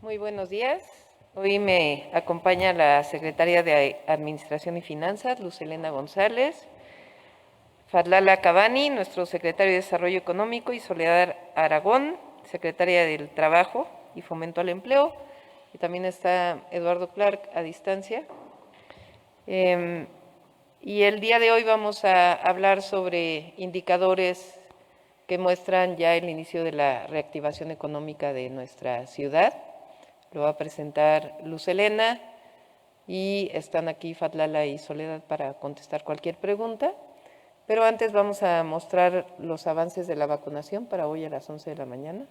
Muy buenos días. Hoy me acompaña la secretaria de Administración y Finanzas, Luz Helena González, Fadlala Cavani, nuestro secretario de Desarrollo Económico, y Soledad Aragón, secretaria del Trabajo y Fomento al Empleo. Y también está Eduardo Clark a distancia. Y el día de hoy vamos a hablar sobre indicadores que muestran ya el inicio de la reactivación económica de nuestra ciudad. Lo va a presentar Luz Helena y están aquí Fadlala y Soledad para contestar cualquier pregunta. Pero antes vamos a mostrar los avances de la vacunación para hoy a las 11 de la mañana.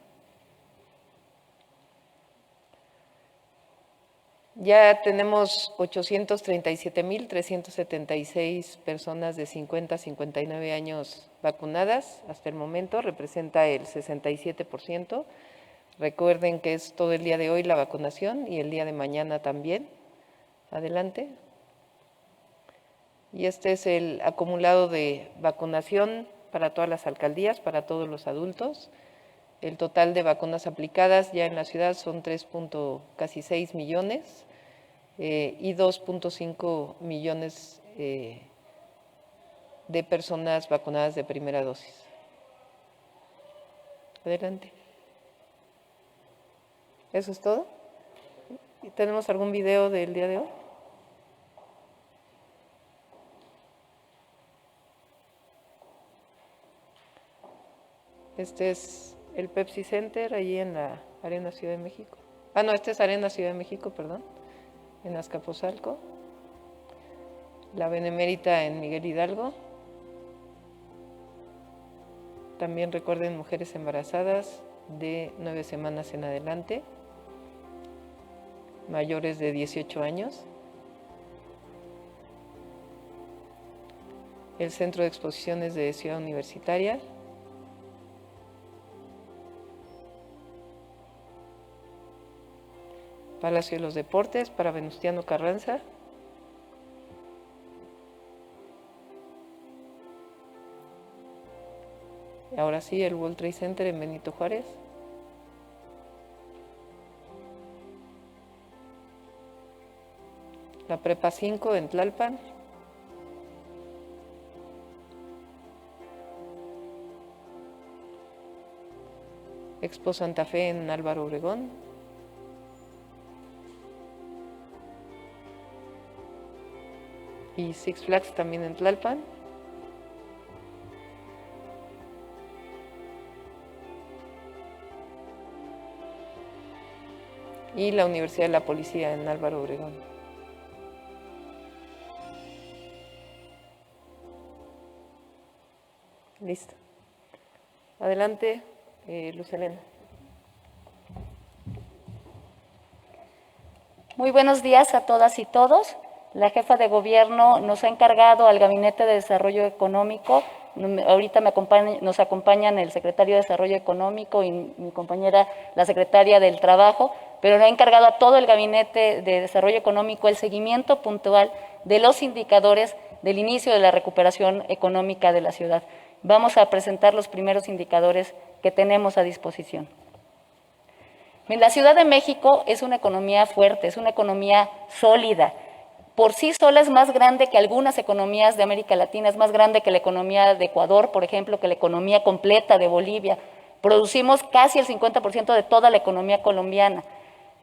Ya tenemos 837,376 personas de 50 a 59 años vacunadas hasta el momento, representa el 67%. Recuerden que es todo el día de hoy la vacunación y el día de mañana también. Adelante. Y este es el acumulado de vacunación para todas las alcaldías, para todos los adultos. El total de vacunas aplicadas ya en la ciudad son casi 6 millones y 2.5 millones de personas vacunadas de primera dosis. Adelante. ¿Eso es todo? ¿Tenemos algún video del día de hoy? Este es el Pepsi Center, allí en la Arena Ciudad de México. No, este es Arena Ciudad de México, perdón, en Azcapotzalco. La Benemérita en Miguel Hidalgo. También recuerden mujeres embarazadas de 9 semanas en adelante, mayores de 18 años. El Centro de Exposiciones de Ciudad Universitaria. Palacio de los Deportes para Venustiano Carranza. Ahora sí, el World Trade Center en Benito Juárez. La Prepa 5 en Tlalpan. Expo Santa Fe en Álvaro Obregón. Y Six Flags también en Tlalpan. Y la Universidad de la Policía en Álvaro Obregón. Listo. Adelante, Luz Helena. Muy buenos días a todas y todos. La jefa de gobierno nos ha encargado al Gabinete de Desarrollo Económico. Ahorita nos acompañan el secretario de Desarrollo Económico y mi compañera, la secretaria del Trabajo, pero nos ha encargado a todo el Gabinete de Desarrollo Económico el seguimiento puntual de los indicadores del inicio de la recuperación económica de la ciudad. Vamos a presentar los primeros indicadores que tenemos a disposición. La Ciudad de México es una economía fuerte, es una economía sólida. Por sí sola es más grande que algunas economías de América Latina, es más grande que la economía de Ecuador, por ejemplo, que la economía completa de Bolivia. Producimos casi el 50% de toda la economía colombiana,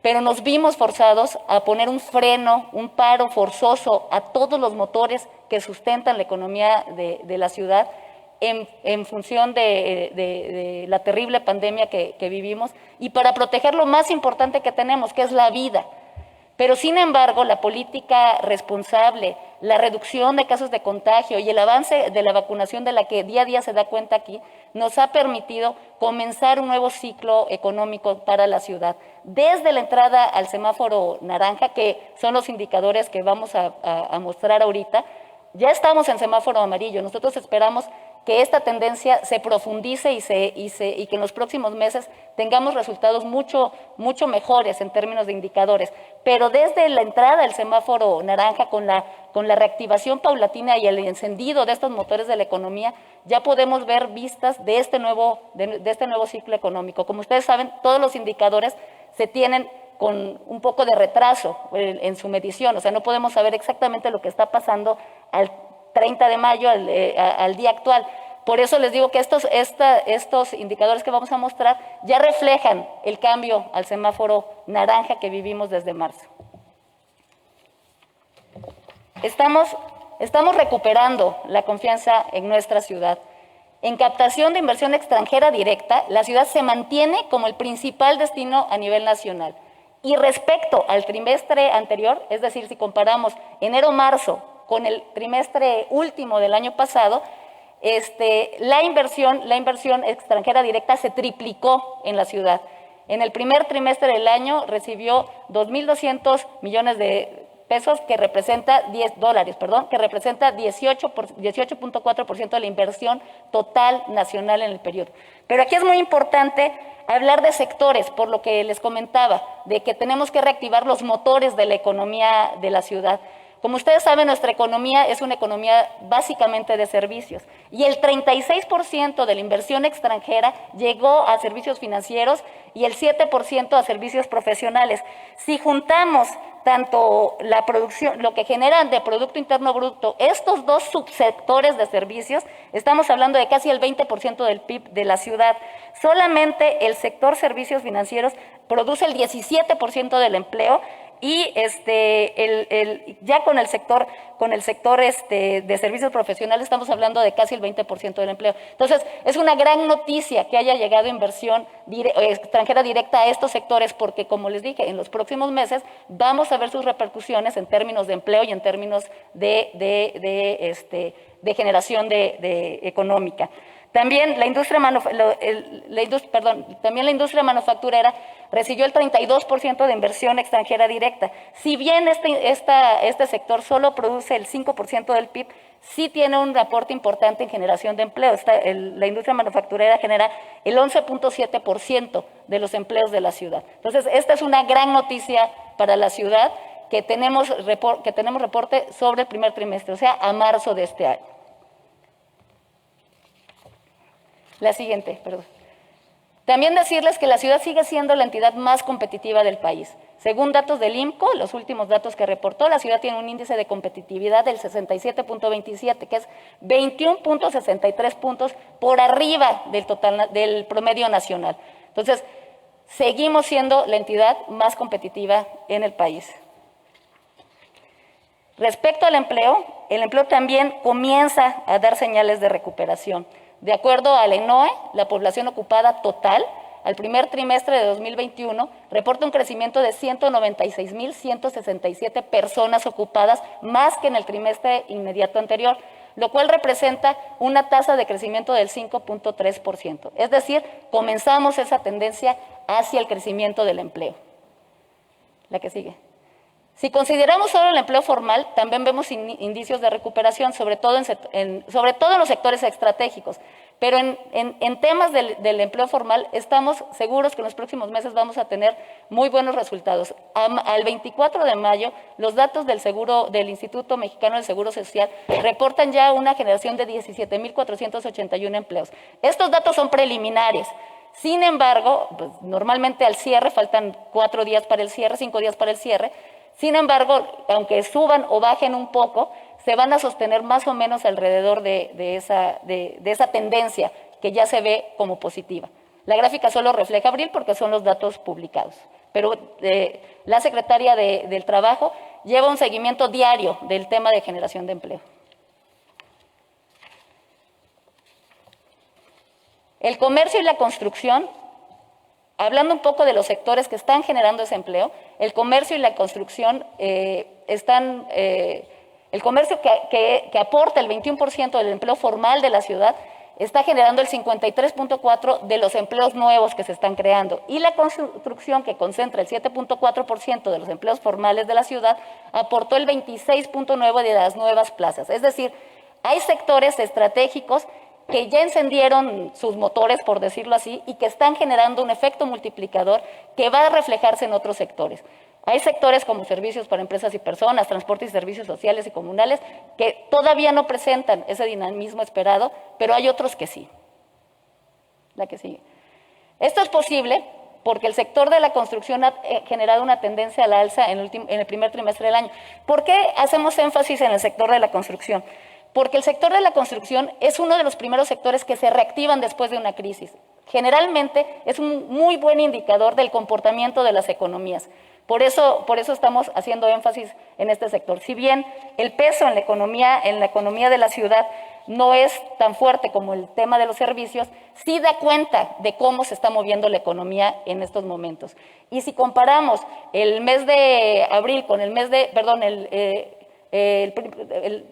pero nos vimos forzados a poner un freno, un paro forzoso a todos los motores que sustentan la economía de la ciudad en función de la terrible pandemia que vivimos y para proteger lo más importante que tenemos, que es la vida. Pero, sin embargo, la política responsable, la reducción de casos de contagio y el avance de la vacunación de la que día a día se da cuenta aquí, nos ha permitido comenzar un nuevo ciclo económico para la ciudad. Desde la entrada al semáforo naranja, que son los indicadores que vamos a mostrar ahorita, ya estamos en semáforo amarillo. Nosotros esperamos que esta tendencia se profundice y que en los próximos meses tengamos resultados mucho mejores en términos de indicadores. Pero desde la entrada del semáforo naranja, con la reactivación paulatina y el encendido de estos motores de la economía, ya podemos ver vistas de este nuevo ciclo económico. Como ustedes saben, todos los indicadores se tienen con un poco de retraso en su medición, o sea, no podemos saber exactamente lo que está pasando al 30 de mayo, al día actual. Por eso les digo que estos indicadores que vamos a mostrar ya reflejan el cambio al semáforo naranja que vivimos desde marzo. Estamos recuperando la confianza en nuestra ciudad. En captación de inversión extranjera directa, la ciudad se mantiene como el principal destino a nivel nacional. Y respecto al trimestre anterior, es decir, si comparamos enero-marzo con el trimestre último del año pasado, la inversión extranjera directa se triplicó en la ciudad. En el primer trimestre del año recibió 2.200 millones de pesos, que representa $10, que representa 18.4% de la inversión total nacional en el periodo. Pero aquí es muy importante hablar de sectores, por lo que les comentaba, de que tenemos que reactivar los motores de la economía de la ciudad. Como ustedes saben, nuestra economía es una economía básicamente de servicios y el 36% de la inversión extranjera llegó a servicios financieros y el 7% a servicios profesionales. Si juntamos tanto la producción, lo que generan de Producto Interno Bruto, estos dos subsectores de servicios, estamos hablando de casi el 20% del PIB de la ciudad. Solamente el sector servicios financieros produce el 17% del empleo y ya con el sector de servicios profesionales estamos hablando de casi el 20% del empleo. Entonces, es una gran noticia que haya llegado inversión extranjera directa a estos sectores, porque, como les dije, en los próximos meses vamos a ver sus repercusiones en términos de empleo y en términos de generación económica. También la industria manufacturera recibió el 32% de inversión extranjera directa. Si bien este sector solo produce el 5% del PIB, sí tiene un aporte importante en generación de empleo. La industria manufacturera genera el 11.7% de los empleos de la ciudad. Entonces, esta es una gran noticia para la ciudad, que tenemos reporte sobre el primer trimestre, o sea, a marzo de este año. La siguiente, perdón. También decirles que la ciudad sigue siendo la entidad más competitiva del país. Según datos del IMCO, los últimos datos que reportó, la ciudad tiene un índice de competitividad del 67.27, que es 21.63 puntos por arriba del promedio nacional. Entonces, seguimos siendo la entidad más competitiva en el país. Respecto al empleo, el empleo también comienza a dar señales de recuperación. De acuerdo al ENOE, la población ocupada total al primer trimestre de 2021 reporta un crecimiento de 196.167 personas ocupadas, más que en el trimestre inmediato anterior, lo cual representa una tasa de crecimiento del 5.3%. Es decir, comenzamos esa tendencia hacia el crecimiento del empleo. La que sigue. Si consideramos solo el empleo formal, también vemos indicios de recuperación, sobre todo en los sectores estratégicos. Pero en temas del empleo formal, estamos seguros que en los próximos meses vamos a tener muy buenos resultados. Al 24 de mayo, los datos del Instituto Mexicano del Seguro Social reportan ya una generación de 17.481 empleos. Estos datos son preliminares. Sin embargo, pues, normalmente al cierre faltan 4 días para el cierre, 5 días para el cierre. Sin embargo, aunque suban o bajen un poco, se van a sostener más o menos alrededor de esa tendencia que ya se ve como positiva. La gráfica solo refleja abril porque son los datos publicados, pero la Secretaría del Trabajo lleva un seguimiento diario del tema de generación de empleo. El comercio y la construcción. Hablando un poco de los sectores que están generando ese empleo, el comercio y la construcción el comercio que aporta el 21% del empleo formal de la ciudad está generando el 53.4% de los empleos nuevos que se están creando. Y la construcción, que concentra el 7.4% de los empleos formales de la ciudad, aportó el 26.9% de las nuevas plazas. Es decir, hay sectores estratégicos que ya encendieron sus motores, por decirlo así, y que están generando un efecto multiplicador que va a reflejarse en otros sectores. Hay sectores como servicios para empresas y personas, transporte y servicios sociales y comunales, que todavía no presentan ese dinamismo esperado, pero hay otros que sí. La que sigue. Esto es posible porque el sector de la construcción ha generado una tendencia a la alza en el primer trimestre del año. ¿Por qué hacemos énfasis en el sector de la construcción? Porque el sector de la construcción es uno de los primeros sectores que se reactivan después de una crisis. Generalmente es un muy buen indicador del comportamiento de las economías. Por eso estamos haciendo énfasis en este sector. Si bien el peso en la economía de la ciudad no es tan fuerte como el tema de los servicios, sí da cuenta de cómo se está moviendo la economía en estos momentos. Y si comparamos el mes de abril con el mes de, perdón,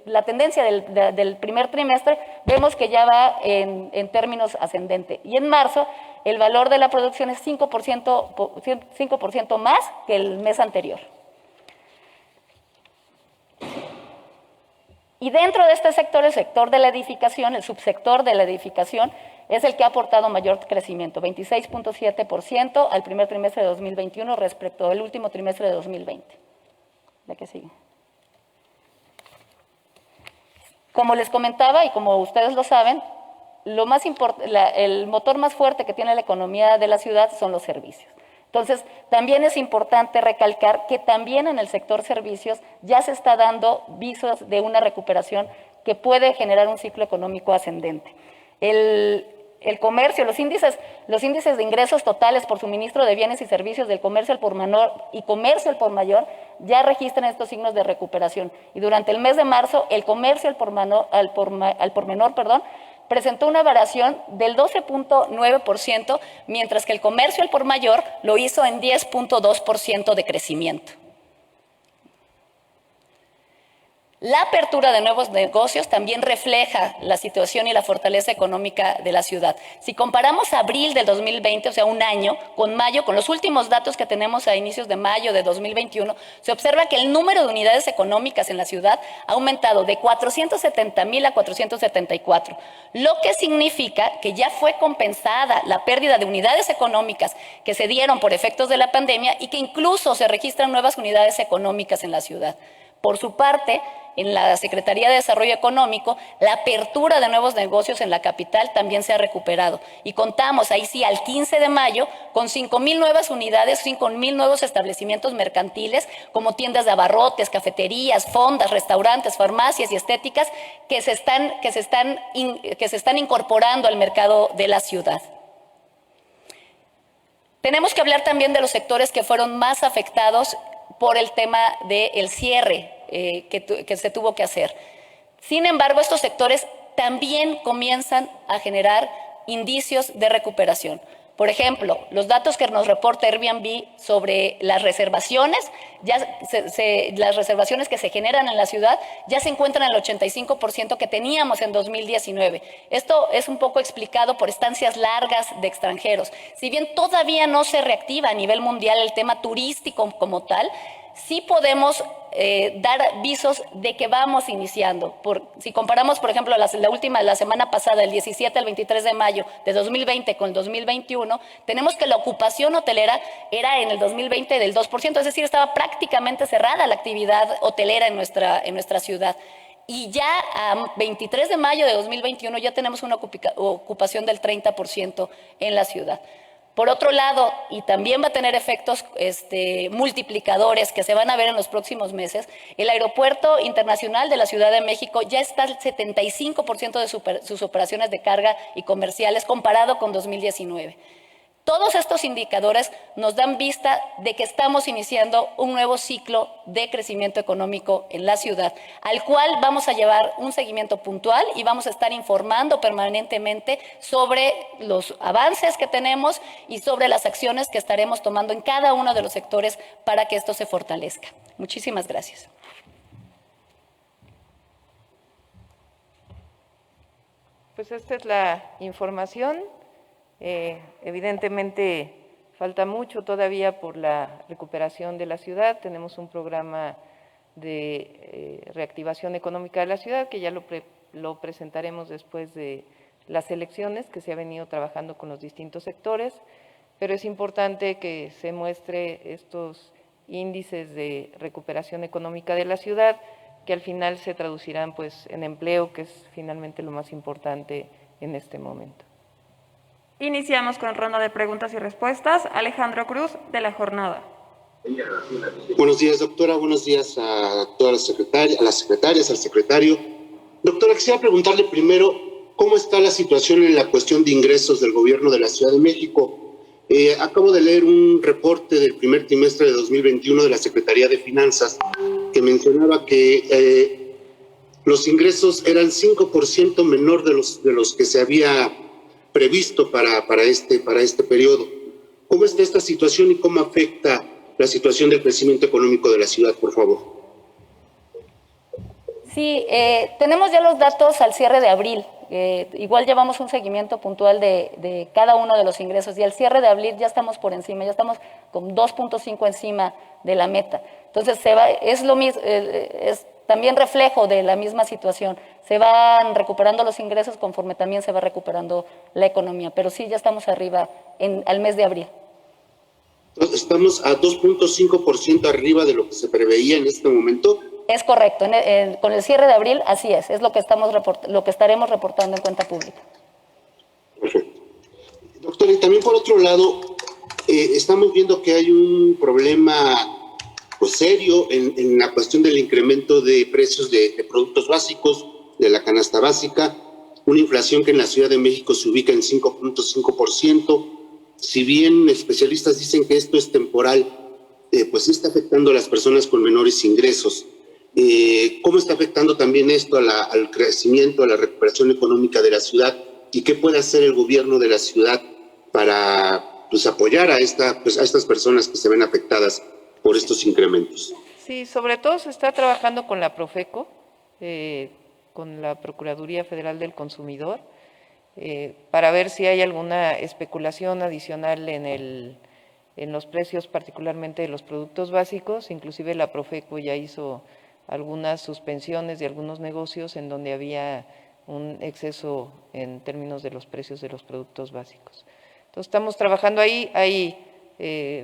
la tendencia del primer trimestre, vemos que ya va en términos ascendente. Y en marzo, el valor de la producción es 5% más que el mes anterior. Y dentro de este sector, el sector de la edificación, el subsector de la edificación, es el que ha aportado mayor crecimiento, 26.7% al primer trimestre de 2021 respecto al último trimestre de 2020. La que sigue. Como les comentaba y como ustedes lo saben, el motor más fuerte que tiene la economía de la ciudad son los servicios. Entonces, también es importante recalcar que también en el sector servicios ya se está dando visos de una recuperación que puede generar un ciclo económico ascendente. El comercio, los índices de ingresos totales por suministro de bienes y servicios del comercio al por menor y comercio al por mayor ya registran estos signos de recuperación. Y durante el mes de marzo, el comercio al por menor, presentó una variación del 12.9%, mientras que el comercio al por mayor lo hizo en 10.2% de crecimiento. La apertura de nuevos negocios también refleja la situación y la fortaleza económica de la ciudad. Si comparamos abril del 2020, o sea, un año, con mayo, con los últimos datos que tenemos a inicios de mayo de 2021, se observa que el número de unidades económicas en la ciudad ha aumentado de 470,000 a 474, lo que significa que ya fue compensada la pérdida de unidades económicas que se dieron por efectos de la pandemia y que incluso se registran nuevas unidades económicas en la ciudad. Por su parte, en la Secretaría de Desarrollo Económico, la apertura de nuevos negocios en la capital también se ha recuperado. Y contamos, ahí sí, al 15 de mayo, con 5,000 nuevas unidades, 5,000 nuevos establecimientos mercantiles, como tiendas de abarrotes, cafeterías, fondas, restaurantes, farmacias y estéticas, que se están incorporando al mercado de la ciudad. Tenemos que hablar también de los sectores que fueron más afectados por el tema del cierre que se tuvo que hacer. Sin embargo, estos sectores también comienzan a generar indicios de recuperación. Por ejemplo, los datos que nos reporta Airbnb sobre las reservaciones, las reservaciones que se generan en la ciudad ya se encuentran en el 85% que teníamos en 2019. Esto es un poco explicado por estancias largas de extranjeros. Si bien todavía no se reactiva a nivel mundial el tema turístico como tal, sí podemos dar visos de que vamos iniciando. Si comparamos, por ejemplo, la semana pasada, el 17 al 23 de mayo de 2020 con el 2021, tenemos que la ocupación hotelera era en el 2020 del 2%, es decir, estaba prácticamente cerrada la actividad hotelera en nuestra ciudad. Y ya a 23 de mayo de 2021 ya tenemos una ocupación del 30% en la ciudad. Por otro lado, y también va a tener efectos multiplicadores que se van a ver en los próximos meses, el Aeropuerto Internacional de la Ciudad de México ya está al 75% de sus operaciones de carga y comerciales comparado con 2019. Todos estos indicadores nos dan vista de que estamos iniciando un nuevo ciclo de crecimiento económico en la ciudad, al cual vamos a llevar un seguimiento puntual y vamos a estar informando permanentemente sobre los avances que tenemos y sobre las acciones que estaremos tomando en cada uno de los sectores para que esto se fortalezca. Muchísimas gracias. Pues esta es la información. Evidentemente falta mucho todavía por la recuperación de la ciudad. Tenemos un programa de reactivación económica de la ciudad que ya lo presentaremos después de las elecciones, que se ha venido trabajando con los distintos sectores, pero es importante que se muestre estos índices de recuperación económica de la ciudad, que al final se traducirán pues en empleo, que es finalmente lo más importante en este momento. Iniciamos con ronda de preguntas y respuestas. Alejandro Cruz, de La Jornada. Buenos días, doctora. Buenos días a todas las secretarias, al secretario. Doctora, quisiera preguntarle primero cómo está la situación en la cuestión de ingresos del gobierno de la Ciudad de México. Acabo de leer un reporte del primer trimestre de 2021 de la Secretaría de Finanzas que mencionaba que los ingresos eran 5% menor de los que se había previsto para este periodo. ¿Cómo está esta situación y cómo afecta la situación del crecimiento económico de la ciudad, por favor? Sí, tenemos ya los datos al cierre de abril. Igual llevamos un seguimiento puntual de cada uno de los ingresos y al cierre de abril ya estamos por encima, ya estamos con 2.5 encima de la meta. Entonces es lo mismo, es también reflejo de la misma situación. Se van recuperando los ingresos conforme también se va recuperando la economía, pero sí ya estamos arriba al mes de abril. Estamos a 2.5% arriba de lo que se preveía en este momento. Es correcto, con el cierre de abril así es lo que estaremos reportando en cuenta pública. Perfecto. Doctor, y también por otro lado, estamos viendo que hay un problema pues, serio en la cuestión del incremento de precios de productos básicos, de la canasta básica, una inflación que en la Ciudad de México se ubica en 5.5%. Si bien especialistas dicen que esto es temporal, pues sí está afectando a las personas con menores ingresos. ¿Cómo está afectando también esto al crecimiento, a la recuperación económica de la ciudad? ¿Y qué puede hacer el gobierno de la ciudad para pues, apoyar a estas personas que se ven afectadas por estos incrementos? Sí, sobre todo se está trabajando con la Profeco, con la Procuraduría Federal del Consumidor, para ver si hay alguna especulación adicional en los precios, particularmente de los productos básicos. Inclusive la Profeco ya hizo algunas suspensiones de algunos negocios en donde había un exceso en términos de los precios de los productos básicos. Entonces estamos trabajando ahí.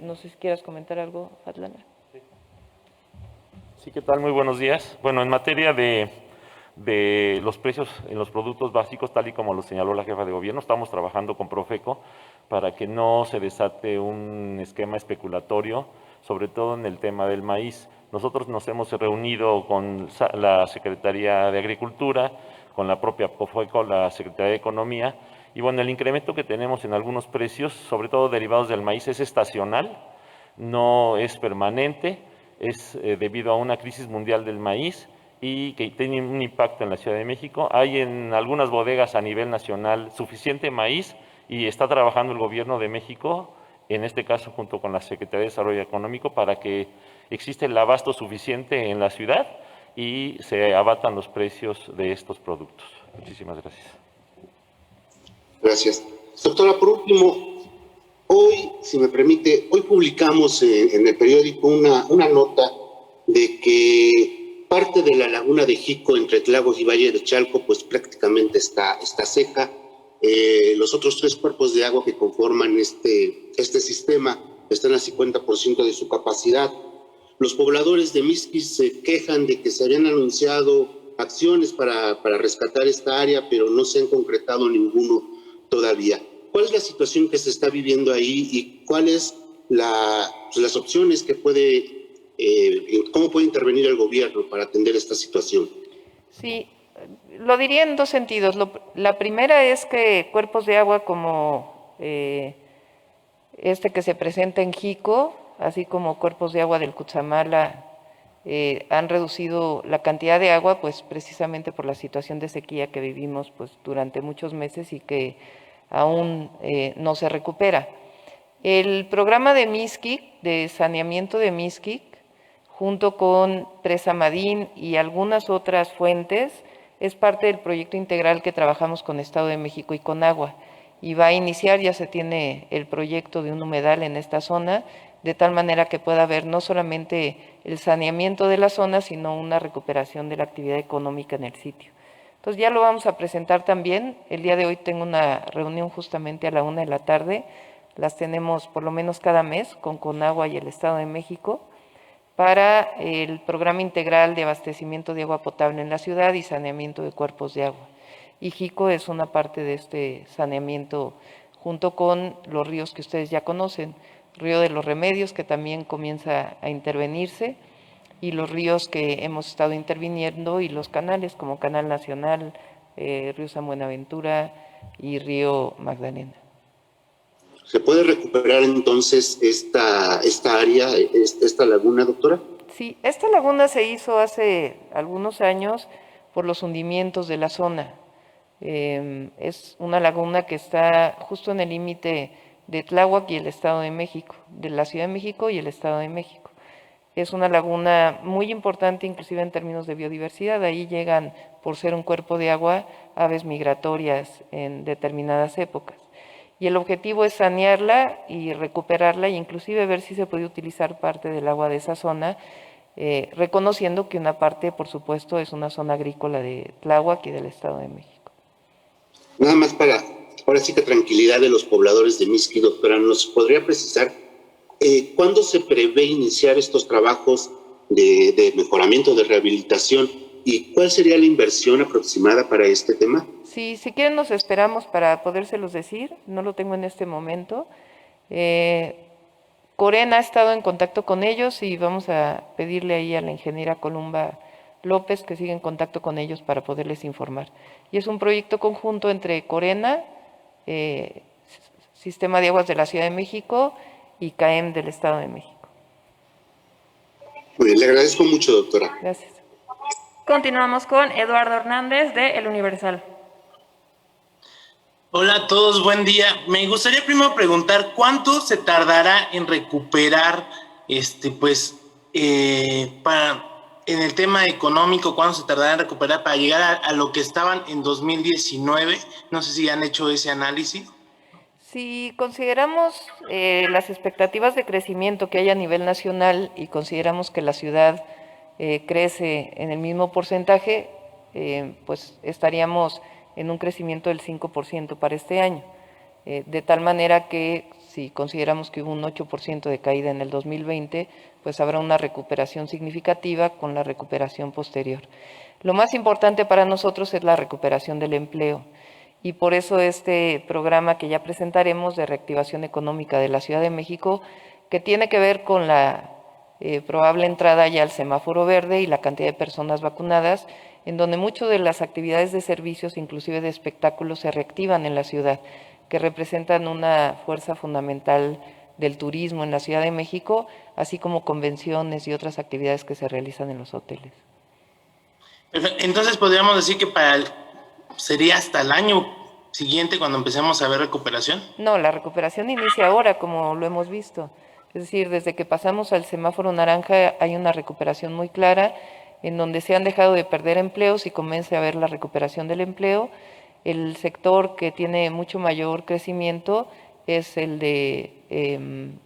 No sé si quieras comentar algo, Fatlana. Sí, ¿qué tal? Muy buenos días. Bueno, en materia de los precios en los productos básicos, tal y como lo señaló la jefa de gobierno, estamos trabajando con Profeco para que no se desate un esquema especulatorio, sobre todo en el tema del maíz. Nosotros nos hemos reunido con la Secretaría de Agricultura, con la propia Profeco, la Secretaría de Economía, y bueno, el incremento que tenemos en algunos precios, sobre todo derivados del maíz, es estacional, no es permanente, es debido a una crisis mundial del maíz y que tiene un impacto en la Ciudad de México. Hay en algunas bodegas a nivel nacional suficiente maíz y está trabajando el gobierno de México, en este caso junto con la Secretaría de Desarrollo Económico, para que exista el abasto suficiente en la ciudad y se abatan los precios de estos productos. Muchísimas gracias. Gracias. Doctora, por último, hoy, si me permite, hoy publicamos en el periódico una nota de que parte de la laguna de Jico entre Tlagos y Valle de Chalco pues prácticamente está seca. Los otros 3 cuerpos de agua que conforman este sistema están al 50% de su capacidad. Los pobladores de Mixquis se quejan de que se habían anunciado acciones para rescatar esta área, pero no se han concretado ninguno todavía. ¿Cuál es la situación que se está viviendo ahí y cuáles las opciones que cómo puede intervenir el gobierno para atender esta situación? Sí, lo diría en 2 sentidos. La primera es que cuerpos de agua como este que se presenta en Jico, así como cuerpos de agua del Cutzamala, han reducido la cantidad de agua, pues precisamente por la situación de sequía que vivimos pues, durante muchos meses y que aún no se recupera. El programa de Mixquic, de saneamiento de Mixquic, junto con Presa Madín y algunas otras fuentes, es parte del proyecto integral que trabajamos con Estado de México y con Agua. Y va a iniciar, ya se tiene el proyecto de un humedal en esta zona, de tal manera que pueda haber no solamente el saneamiento de la zona, sino una recuperación de la actividad económica en el sitio. Entonces ya lo vamos a presentar también. El día de hoy tengo una reunión justamente a la 1 de la tarde. Las tenemos por lo menos cada mes con Conagua y el Estado de México para el programa integral de abastecimiento de agua potable en la ciudad y saneamiento de cuerpos de agua. Y Jico es una parte de este saneamiento junto con los ríos que ustedes ya conocen, Río de los Remedios, que también comienza a intervenirse, y los ríos que hemos estado interviniendo y los canales como Canal Nacional, Río San Buenaventura y Río Magdalena. ¿Se puede recuperar entonces esta área, esta laguna, doctora? Sí, esta laguna se hizo hace algunos años por los hundimientos de la zona. Es una laguna que está justo en el límite de Tláhuac y el Estado de México, de la Ciudad de México y el Estado de México. Es una laguna muy importante, inclusive en términos de biodiversidad. Ahí llegan, por ser un cuerpo de agua, aves migratorias en determinadas épocas. Y el objetivo es sanearla y recuperarla, e inclusive ver si se puede utilizar parte del agua de esa zona, reconociendo que una parte, por supuesto, es una zona agrícola de Tláhuac y del Estado de México. Nada más para, ahora sí que tranquilidad de los pobladores de Mixquic, doctora, ¿nos podría precisar cuándo se prevé iniciar estos trabajos de mejoramiento, de rehabilitación, y cuál sería la inversión aproximada para este tema? Sí, si quieren nos esperamos para podérselos decir, no lo tengo en este momento. Corena ha estado en contacto con ellos y vamos a pedirle ahí a la ingeniera Columba López que siga en contacto con ellos para poderles informar. Y es un proyecto conjunto entre Corena, Sistema de Aguas de la Ciudad de México y CAEM del Estado de México. Muy bien, le agradezco mucho, doctora. Gracias. Continuamos con Eduardo Hernández de El Universal. Hola a todos, buen día. Me gustaría primero preguntar cuánto se tardará en recuperar, en el tema económico, cuánto se tardará en recuperar para llegar a lo que estaban en 2019. No sé si han hecho ese análisis. Si consideramos las expectativas de crecimiento que hay a nivel nacional y consideramos que la ciudad crece en el mismo porcentaje, pues estaríamos en un crecimiento del 5% para este año. De tal manera que si consideramos que hubo un 8% de caída en el 2020, pues habrá una recuperación significativa con la recuperación posterior. Lo más importante para nosotros es la recuperación del empleo. Y por eso este programa que ya presentaremos de reactivación económica de la Ciudad de México, que tiene que ver con la probable entrada ya al semáforo verde y la cantidad de personas vacunadas, en donde muchas de las actividades de servicios, inclusive de espectáculos, se reactivan en la ciudad, que representan una fuerza fundamental del turismo en la Ciudad de México, así como convenciones y otras actividades que se realizan en los hoteles. Entonces podríamos decir que sería hasta el año siguiente cuando empecemos a ver recuperación. No, la recuperación inicia ahora, como lo hemos visto. Es decir, desde que pasamos al semáforo naranja hay una recuperación muy clara en donde se han dejado de perder empleos y comienza a haber la recuperación del empleo. El sector que tiene mucho mayor crecimiento es el de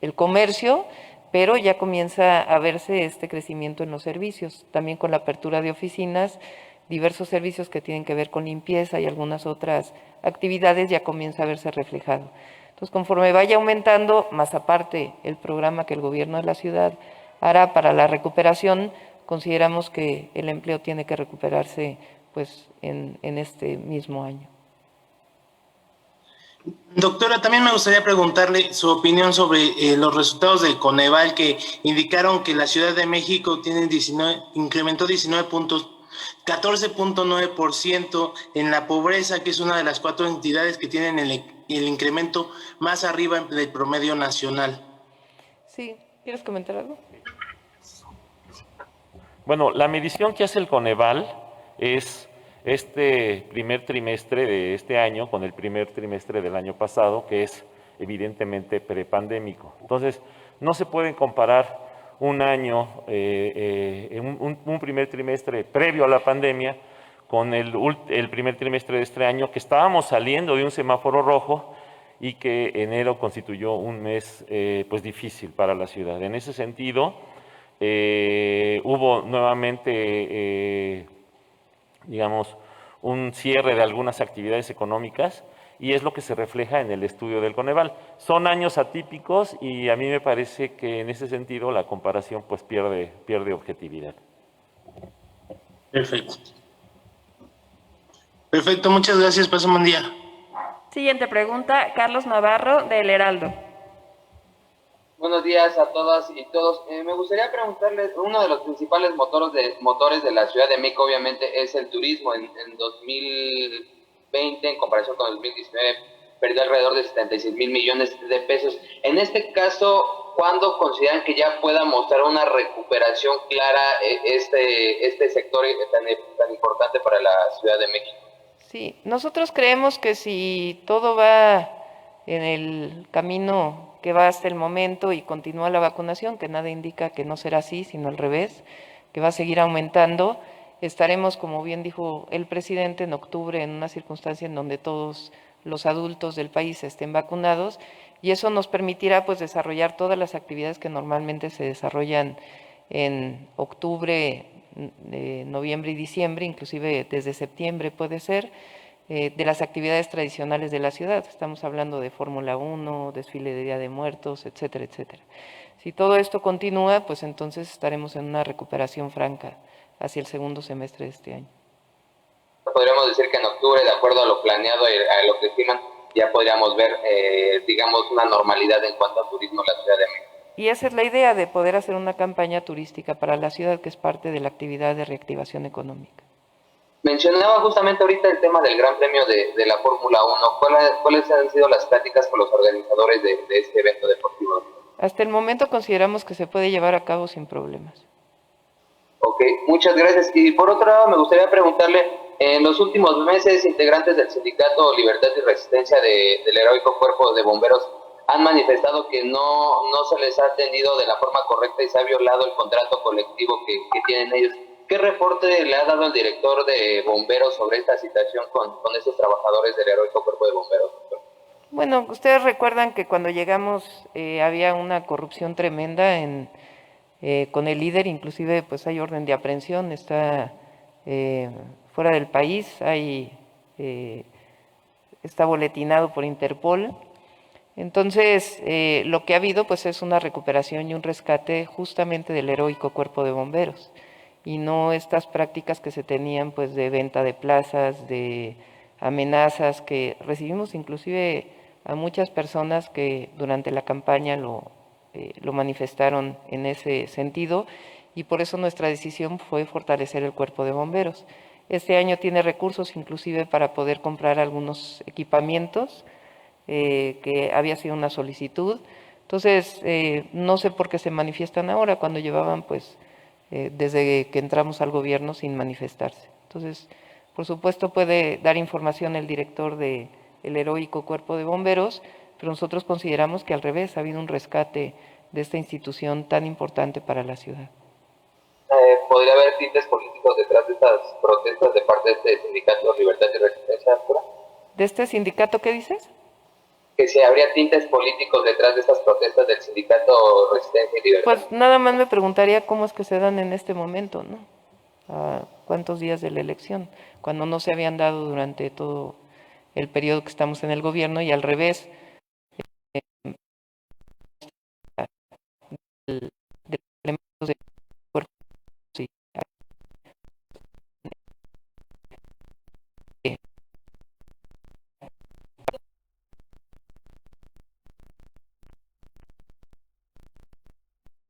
el comercio, pero ya comienza a verse este crecimiento en los servicios, también con la apertura de oficinas, diversos servicios que tienen que ver con limpieza y algunas otras actividades ya comienza a verse reflejado. Entonces, conforme vaya aumentando, más aparte el programa que el gobierno de la ciudad hará para la recuperación, consideramos que el empleo tiene que recuperarse pues en este mismo año. Doctora, también me gustaría preguntarle su opinión sobre los resultados del Coneval que indicaron que la Ciudad de México incrementó 14.9% en la pobreza, que es una de las 4 entidades que tienen el incremento más arriba del promedio nacional. Sí, ¿quieres comentar algo? Bueno, la medición que hace el Coneval es este primer trimestre de este año con el primer trimestre del año pasado, que es evidentemente prepandémico. Entonces, no se pueden comparar un año, un primer trimestre previo a la pandemia con el primer trimestre de este año, que estábamos saliendo de un semáforo rojo y que enero constituyó un mes pues difícil para la ciudad. En ese sentido, hubo nuevamente, digamos, un cierre de algunas actividades económicas y es lo que se refleja en el estudio del Coneval. Son años atípicos y a mí me parece que en ese sentido la comparación pues pierde objetividad. Perfecto. Perfecto, muchas gracias, pasen buen día. Siguiente pregunta, Carlos Navarro, del Heraldo. Buenos días a todas y todos. Me gustaría preguntarles, uno de los principales motores de la Ciudad de México obviamente es el turismo. En 2020, en comparación con 2019, perdió alrededor de 76,000 millones de pesos. En este caso, ¿cuándo consideran que ya pueda mostrar una recuperación clara este sector tan importante para la Ciudad de México? Sí, nosotros creemos que si todo va en el camino que va hasta el momento y continúa la vacunación, que nada indica que no será así, sino al revés, que va a seguir aumentando, estaremos, como bien dijo el presidente, en octubre en una circunstancia en donde todos los adultos del país estén vacunados y eso nos permitirá pues desarrollar todas las actividades que normalmente se desarrollan en octubre, noviembre y diciembre, inclusive desde septiembre puede ser, de las actividades tradicionales de la ciudad. Estamos hablando de Fórmula 1, desfile de Día de Muertos, etcétera, etcétera. Si todo esto continúa, pues entonces estaremos en una recuperación franca hacia el segundo semestre de este año. Podríamos decir que en octubre, de acuerdo a lo planeado y a lo que estiman, ya podríamos ver, digamos, una normalidad en cuanto a turismo en la Ciudad de México. Y esa es la idea de poder hacer una campaña turística para la ciudad, que es parte de la actividad de reactivación económica. Mencionaba justamente ahorita el tema del Gran Premio de la Fórmula 1. ¿Cuáles han sido las pláticas con los organizadores de este evento deportivo? Hasta el momento consideramos que se puede llevar a cabo sin problemas. Ok, muchas gracias. Y por otro lado, me gustaría preguntarle, en los últimos meses, integrantes del sindicato Libertad y Resistencia del Heroico Cuerpo de Bomberos han manifestado que no se les ha atendido de la forma correcta y se ha violado el contrato colectivo que tienen ellos. ¿Qué reporte le ha dado el director de bomberos sobre esta situación con esos trabajadores del Heroico Cuerpo de Bomberos? Bueno, ustedes recuerdan que cuando llegamos había una corrupción tremenda con el líder, inclusive pues hay orden de aprehensión, está fuera del país, está boletinado por Interpol. Entonces, lo que ha habido pues es una recuperación y un rescate justamente del Heroico Cuerpo de Bomberos y no estas prácticas que se tenían pues de venta de plazas, de amenazas, que recibimos inclusive a muchas personas que durante la campaña lo manifestaron en ese sentido y por eso nuestra decisión fue fortalecer el Cuerpo de Bomberos. Este año tiene recursos inclusive para poder comprar algunos equipamientos, que había sido una solicitud. Entonces, no sé por qué se manifiestan ahora cuando llevaban pues desde que entramos al gobierno sin manifestarse. Entonces, por supuesto puede dar información el director del Heroico Cuerpo de Bomberos, pero nosotros consideramos que al revés ha habido un rescate de esta institución tan importante para la ciudad. ¿Podría haber tintes políticos detrás de estas protestas de parte de este sindicato Libertad y Resistencia? ¿De este sindicato qué dices? Que si habría tintes políticos detrás de estas protestas del sindicato Resistencia y Libertad. Pues nada más me preguntaría cómo es que se dan en este momento, ¿no? ¿A cuántos días de la elección? Cuando no se habían dado durante todo el periodo que estamos en el gobierno y al revés, de elementos de cuerpo, sí.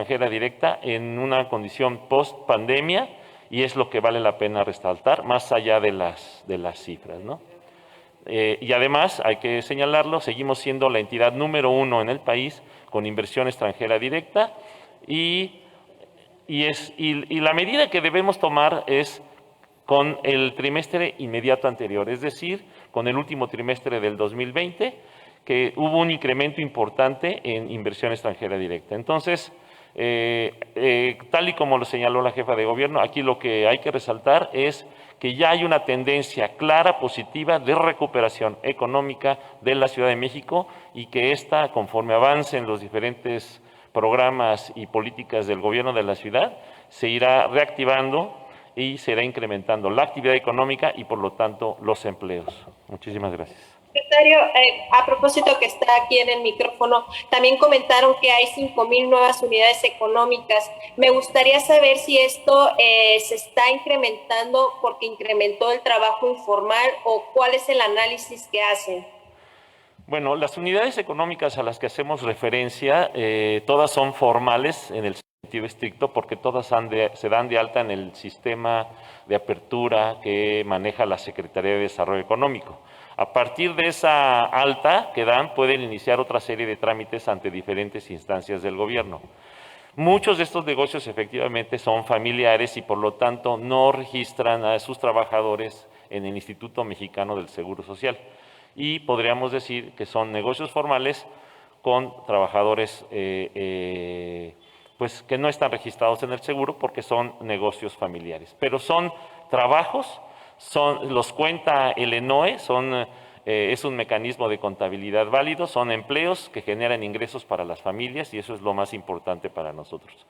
Extranjera directa en una condición post pandemia y es lo que vale la pena resaltar más allá de las cifras, ¿no? Y además, hay que señalarlo, seguimos siendo la entidad número 1 en el país con inversión extranjera directa y la medida que debemos tomar es con el trimestre inmediato anterior, es decir, con el último trimestre del 2020, que hubo un incremento importante en inversión extranjera directa. Entonces, tal y como lo señaló la jefa de gobierno, aquí lo que hay que resaltar es que ya hay una tendencia clara, positiva, de recuperación económica de la Ciudad de México y que esta, conforme avancen los diferentes programas y políticas del gobierno de la ciudad, se irá reactivando y se irá incrementando la actividad económica y, por lo tanto, los empleos. Muchísimas gracias. Secretario, a propósito que está aquí en el micrófono, también comentaron que hay 5,000 nuevas unidades económicas. Me gustaría saber si esto se está incrementando porque incrementó el trabajo informal o cuál es el análisis que hacen. Bueno, las unidades económicas a las que hacemos referencia, todas son formales en el sentido estricto porque todas se dan de alta en el sistema de apertura que maneja la Secretaría de Desarrollo Económico. A partir de esa alta que dan, pueden iniciar otra serie de trámites ante diferentes instancias del gobierno. Muchos de estos negocios efectivamente son familiares y por lo tanto no registran a sus trabajadores en el Instituto Mexicano del Seguro Social. Y podríamos decir que son negocios formales con trabajadores pues que no están registrados en el seguro porque son negocios familiares. Pero son trabajos, los cuenta el ENOE, es un mecanismo de contabilidad válido, son empleos que generan ingresos para las familias y eso es lo más importante para nosotros.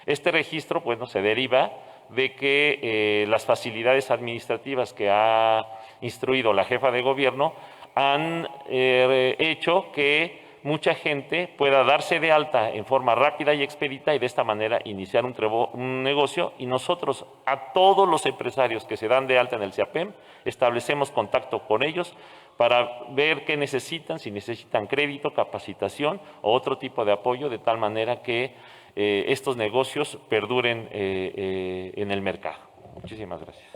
Este registro, bueno, se deriva de que las facilidades administrativas que ha instruido la jefa de gobierno han hecho que mucha gente pueda darse de alta en forma rápida y expedita y de esta manera iniciar un negocio y nosotros a todos los empresarios que se dan de alta en el CIAPEM establecemos contacto con ellos para ver qué necesitan, si necesitan crédito, capacitación o otro tipo de apoyo de tal manera que estos negocios perduren en el mercado. Muchísimas gracias.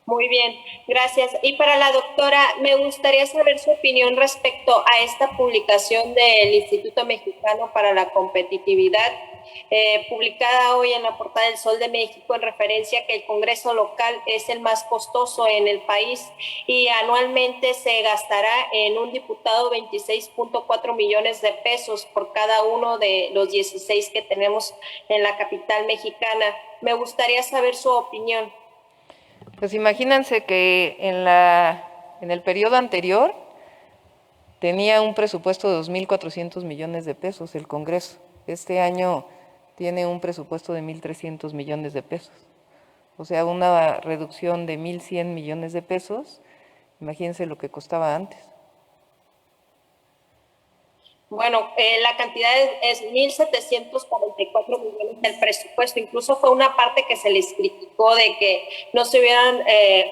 Muy bien, gracias. Y para la doctora, me gustaría saber su opinión respecto a esta publicación del Instituto Mexicano para la Competitividad, publicada hoy en la portada del Sol de México en referencia a que el Congreso local es el más costoso en el país y anualmente se gastará en un diputado 26.4 millones de pesos por cada uno de los 16 que tenemos en la capital mexicana. Me gustaría saber su opinión. Pues imagínense que en el periodo anterior tenía un presupuesto de 2.400 millones de pesos el Congreso. Este año tiene un presupuesto de 1.300 millones de pesos. O sea, una reducción de 1.100 millones de pesos. Imagínense lo que costaba antes. Bueno, la cantidad es 1.744 millones del presupuesto. Incluso fue una parte que se les criticó de que no se hubieran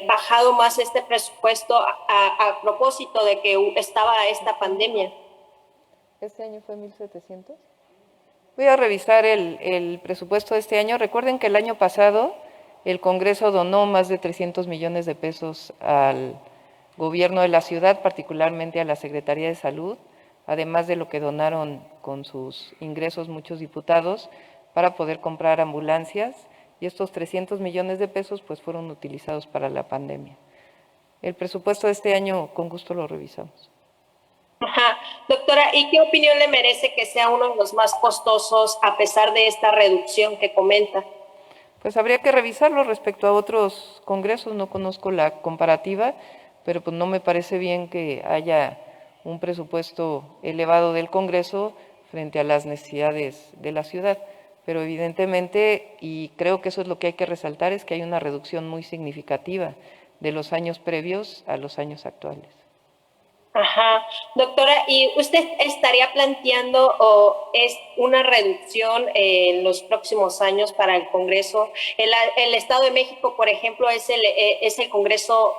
bajado más este presupuesto a propósito de que estaba esta pandemia. ¿Este año fue 1.700? Voy a revisar el presupuesto de este año. Recuerden que el año pasado el Congreso donó más de 300 millones de pesos al gobierno de la ciudad, particularmente a la Secretaría de Salud, además de lo que donaron con sus ingresos muchos diputados para poder comprar ambulancias, y estos 300 millones de pesos pues fueron utilizados para la pandemia. El presupuesto de este año con gusto lo revisamos. Ajá. Doctora, ¿y qué opinión le merece que sea uno de los más costosos a pesar de esta reducción que comenta? Pues habría que revisarlo respecto a otros congresos, no conozco la comparativa, pero pues no me parece bien que haya un presupuesto elevado del Congreso frente a las necesidades de la ciudad. Pero evidentemente, y creo que eso es lo que hay que resaltar, es que hay una reducción muy significativa de los años previos a los años actuales. Ajá. Doctora, ¿y usted estaría planteando una reducción en los próximos años para el Congreso? El Estado de México, por ejemplo, es el Congreso,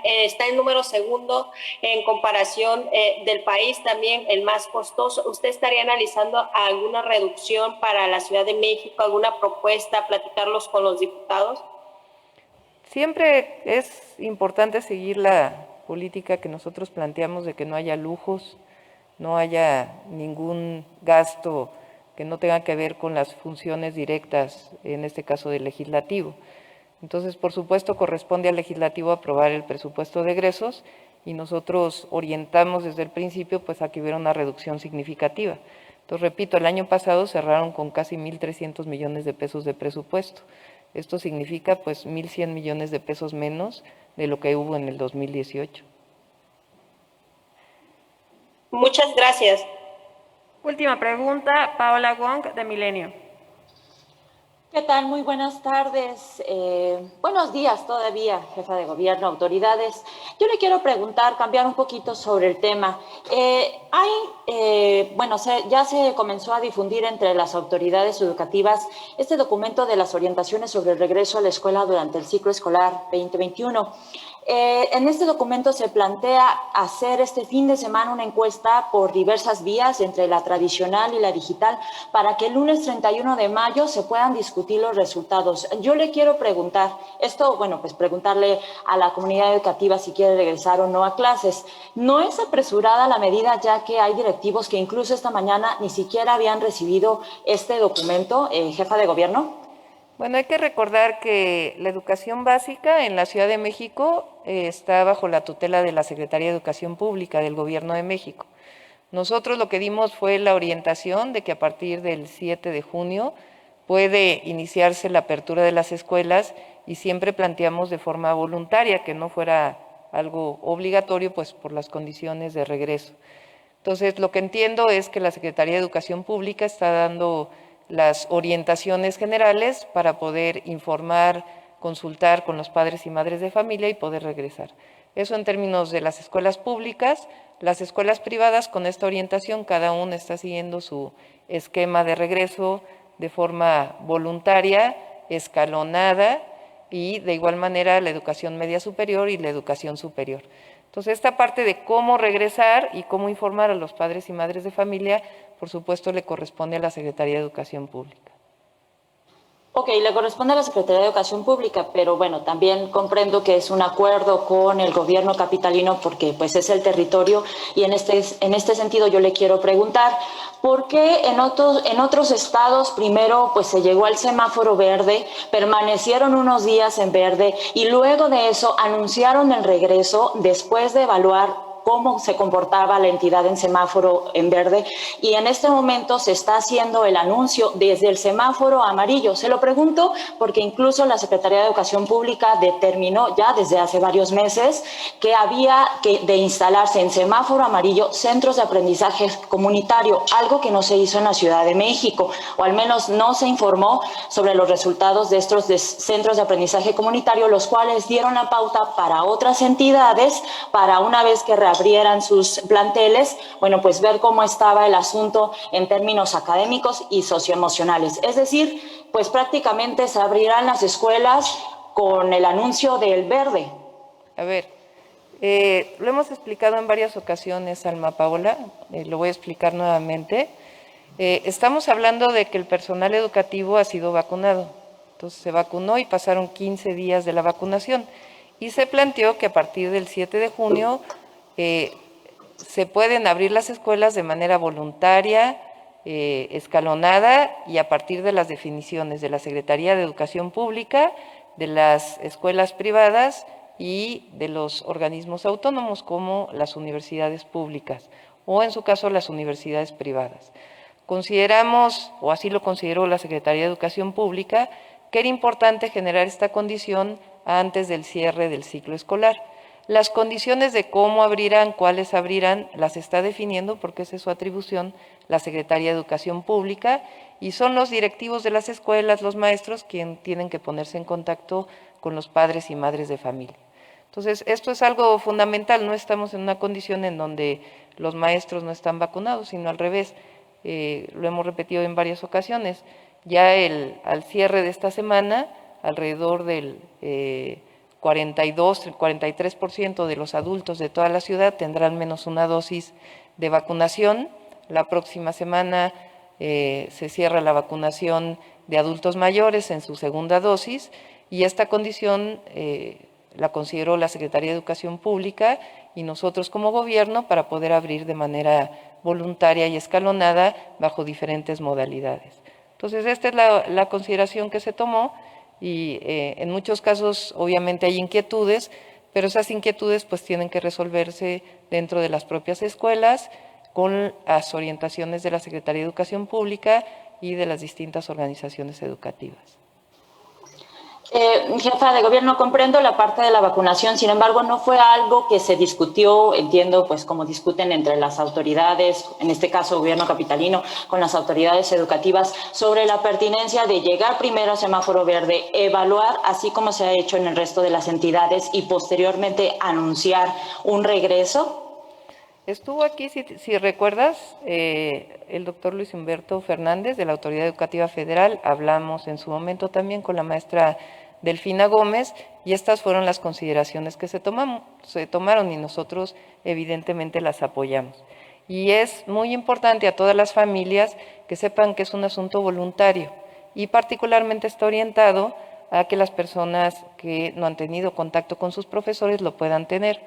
está en número segundo en comparación del país, también el más costoso. ¿Usted estaría analizando alguna reducción para la Ciudad de México, alguna propuesta, platicarlos con los diputados? Siempre es importante seguir la política que nosotros planteamos de que no haya lujos, no haya ningún gasto que no tenga que ver con las funciones directas, en este caso del legislativo. Entonces, por supuesto, corresponde al legislativo aprobar el presupuesto de egresos y nosotros orientamos desde el principio pues a que hubiera una reducción significativa. Entonces, repito, el año pasado cerraron con casi 1.300 millones de pesos de presupuesto. Esto significa pues 1.100 millones de pesos menos de lo que hubo en el 2018. Muchas gracias. Última pregunta, Paola Wong, de Milenio. ¿Qué tal? Muy buenas tardes. Buenos días todavía, jefa de gobierno, autoridades. Yo le quiero preguntar, cambiar un poquito sobre el tema. Ya se comenzó a difundir entre las autoridades educativas este documento de las orientaciones sobre el regreso a la escuela durante el ciclo escolar 2021. En este documento se plantea hacer este fin de semana una encuesta por diversas vías, entre la tradicional y la digital, para que el lunes 31 de mayo se puedan discutir los resultados. Yo le quiero preguntar, pues preguntarle a la comunidad educativa si quiere regresar o no a clases. ¿No es apresurada la medida, ya que hay directivos que incluso esta mañana ni siquiera habían recibido este documento, jefa de gobierno? Bueno, hay que recordar que la educación básica en la Ciudad de México está bajo la tutela de la Secretaría de Educación Pública del Gobierno de México. Nosotros lo que dimos fue la orientación de que a partir del 7 de junio puede iniciarse la apertura de las escuelas y siempre planteamos de forma voluntaria, que no fuera algo obligatorio, pues por las condiciones de regreso. Entonces, lo que entiendo es que la Secretaría de Educación Pública está dando las orientaciones generales para poder informar, consultar con los padres y madres de familia y poder regresar. Eso en términos de las escuelas públicas. Las escuelas privadas, con esta orientación, cada una está siguiendo su esquema de regreso de forma voluntaria, escalonada, y de igual manera la educación media superior y la educación superior. Entonces, esta parte de cómo regresar y cómo informar a los padres y madres de familia, por supuesto, le corresponde a la Secretaría de Educación Pública. Ok, le corresponde a la Secretaría de Educación Pública, pero bueno, también comprendo que es un acuerdo con el gobierno capitalino porque pues es el territorio, y en este sentido yo le quiero preguntar, ¿por qué en otros estados primero pues se llegó al semáforo verde, permanecieron unos días en verde y luego de eso anunciaron el regreso después de evaluar cómo se comportaba la entidad en semáforo en verde, y en este momento se está haciendo el anuncio desde el semáforo amarillo? Se lo pregunto porque incluso la Secretaría de Educación Pública determinó ya desde hace varios meses que había que de instalarse en semáforo amarillo centros de aprendizaje comunitario, algo que no se hizo en la Ciudad de México, o al menos no se informó sobre los resultados de estos centros de aprendizaje comunitario, los cuales dieron la pauta para otras entidades para, una vez que abrieran sus planteles, bueno, pues ver cómo estaba el asunto en términos académicos y socioemocionales. Es decir, pues prácticamente se abrirán las escuelas con el anuncio del verde. A ver, lo hemos explicado en varias ocasiones, Alma Paola, lo voy a explicar nuevamente. Estamos hablando de que el personal educativo ha sido vacunado. Entonces se vacunó y pasaron 15 días de la vacunación y se planteó que a partir del 7 de junio se pueden abrir las escuelas de manera voluntaria, escalonada, y a partir de las definiciones de la Secretaría de Educación Pública, de las escuelas privadas y de los organismos autónomos como las universidades públicas o, en su caso, las universidades privadas. Consideramos, o así lo consideró la Secretaría de Educación Pública, que era importante generar esta condición antes del cierre del ciclo escolar. Las condiciones de cómo abrirán, cuáles abrirán, las está definiendo, porque esa es su atribución, la Secretaría de Educación Pública, y son los directivos de las escuelas, los maestros, quienes tienen que ponerse en contacto con los padres y madres de familia. Entonces, esto es algo fundamental, no estamos en una condición en donde los maestros no están vacunados, sino al revés, lo hemos repetido en varias ocasiones. Ya al cierre de esta semana, alrededor del 43% de los adultos de toda la ciudad tendrán menos una dosis de vacunación. La próxima semana se cierra la vacunación de adultos mayores en su segunda dosis, y esta condición la consideró la Secretaría de Educación Pública y nosotros como gobierno para poder abrir de manera voluntaria y escalonada bajo diferentes modalidades. Entonces, esta es la consideración que se tomó. Y en muchos casos obviamente hay inquietudes, pero esas inquietudes pues tienen que resolverse dentro de las propias escuelas con las orientaciones de la Secretaría de Educación Pública y de las distintas organizaciones educativas. Jefa de gobierno, comprendo la parte de la vacunación, sin embargo, no fue algo que se discutió, entiendo, pues como discuten entre las autoridades, en este caso gobierno capitalino, con las autoridades educativas, sobre la pertinencia de llegar primero a semáforo verde, evaluar, así como se ha hecho en el resto de las entidades, y posteriormente anunciar un regreso. Estuvo aquí, si recuerdas, el doctor Luis Humberto Fernández de la Autoridad Educativa Federal. Hablamos en su momento también con la maestra Delfina Gómez, y estas fueron las consideraciones que se tomaron y nosotros evidentemente las apoyamos. Y es muy importante a todas las familias que sepan que es un asunto voluntario y particularmente está orientado a que las personas que no han tenido contacto con sus profesores lo puedan tener.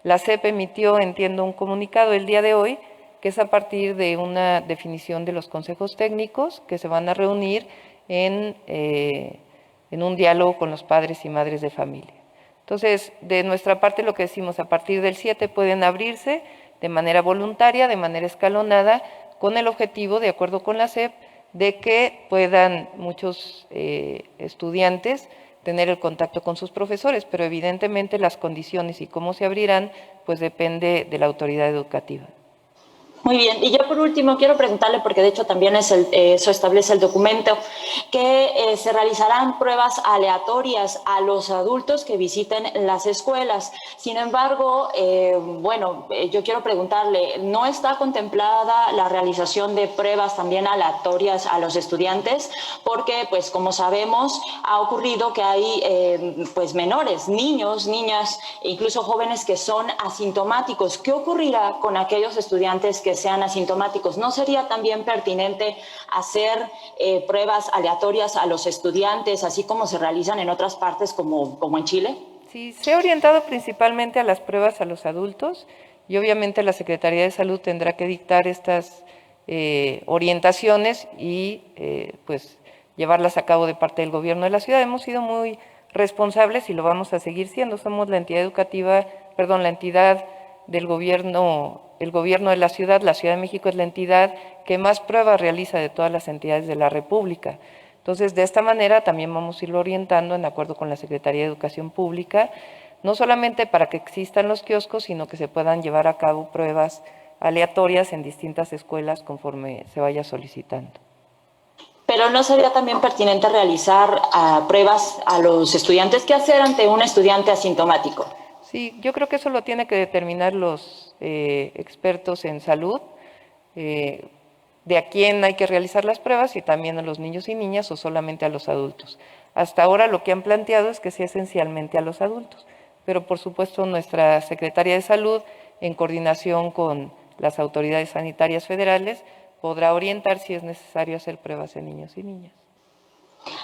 La SEP emitió, entiendo, un comunicado el día de hoy, que es a partir de una definición de los consejos técnicos que se van a reunir en un diálogo con los padres y madres de familia. Entonces, de nuestra parte lo que decimos, a partir del 7 pueden abrirse de manera voluntaria, de manera escalonada, con el objetivo, de acuerdo con la SEP, de que puedan muchos estudiantes tener el contacto con sus profesores, pero evidentemente las condiciones y cómo se abrirán, pues depende de la autoridad educativa. Muy bien, y yo por último quiero preguntarle, porque de hecho también eso establece el documento, que se realizarán pruebas aleatorias a los adultos que visiten las escuelas. Sin embargo, yo quiero preguntarle, ¿no está contemplada la realización de pruebas también aleatorias a los estudiantes? Porque, pues como sabemos, ha ocurrido que hay menores, niños, niñas, incluso jóvenes que son asintomáticos. ¿Qué ocurrirá con aquellos estudiantes que sean asintomáticos? ¿No sería también pertinente hacer pruebas aleatorias a los estudiantes, así como se realizan en otras partes como en Chile? Sí, se ha orientado principalmente a las pruebas a los adultos y obviamente la Secretaría de Salud tendrá que dictar estas orientaciones y llevarlas a cabo de parte del gobierno de la ciudad. Hemos sido muy responsables y lo vamos a seguir siendo. Somos la entidad la entidad del gobierno, el gobierno de la Ciudad de México es la entidad que más pruebas realiza de todas las entidades de la República. Entonces, de esta manera también vamos a irlo orientando en acuerdo con la Secretaría de Educación Pública, no solamente para que existan los kioscos, sino que se puedan llevar a cabo pruebas aleatorias en distintas escuelas conforme se vaya solicitando. Pero ¿no sería también pertinente realizar pruebas a los estudiantes? ¿Qué hacer ante un estudiante asintomático? Sí, yo creo que eso lo tienen que determinar los expertos en salud, de a quién hay que realizar las pruebas y también a los niños y niñas o solamente a los adultos. Hasta ahora lo que han planteado es que sea esencialmente a los adultos, pero por supuesto nuestra Secretaría de Salud, en coordinación con las autoridades sanitarias federales, podrá orientar si es necesario hacer pruebas en niños y niñas.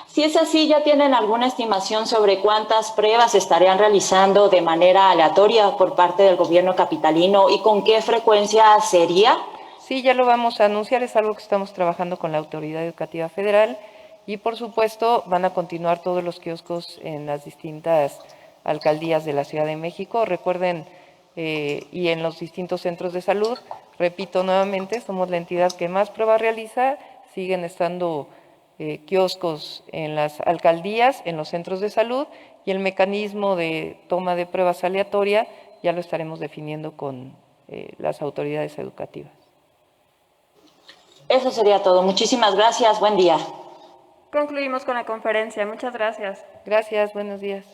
Si es así, ¿ya tienen alguna estimación sobre cuántas pruebas estarían realizando de manera aleatoria por parte del gobierno capitalino y con qué frecuencia sería? Sí, ya lo vamos a anunciar, es algo que estamos trabajando con la Autoridad Educativa Federal y por supuesto van a continuar todos los kioscos en las distintas alcaldías de la Ciudad de México. Recuerden, y en los distintos centros de salud, repito nuevamente, somos la entidad que más pruebas realiza, siguen estando kioscos en las alcaldías, en los centros de salud, y el mecanismo de toma de pruebas aleatoria ya lo estaremos definiendo con las autoridades educativas. Eso sería todo. Muchísimas gracias. Buen día. Concluimos con la conferencia. Muchas gracias. Gracias, buenos días.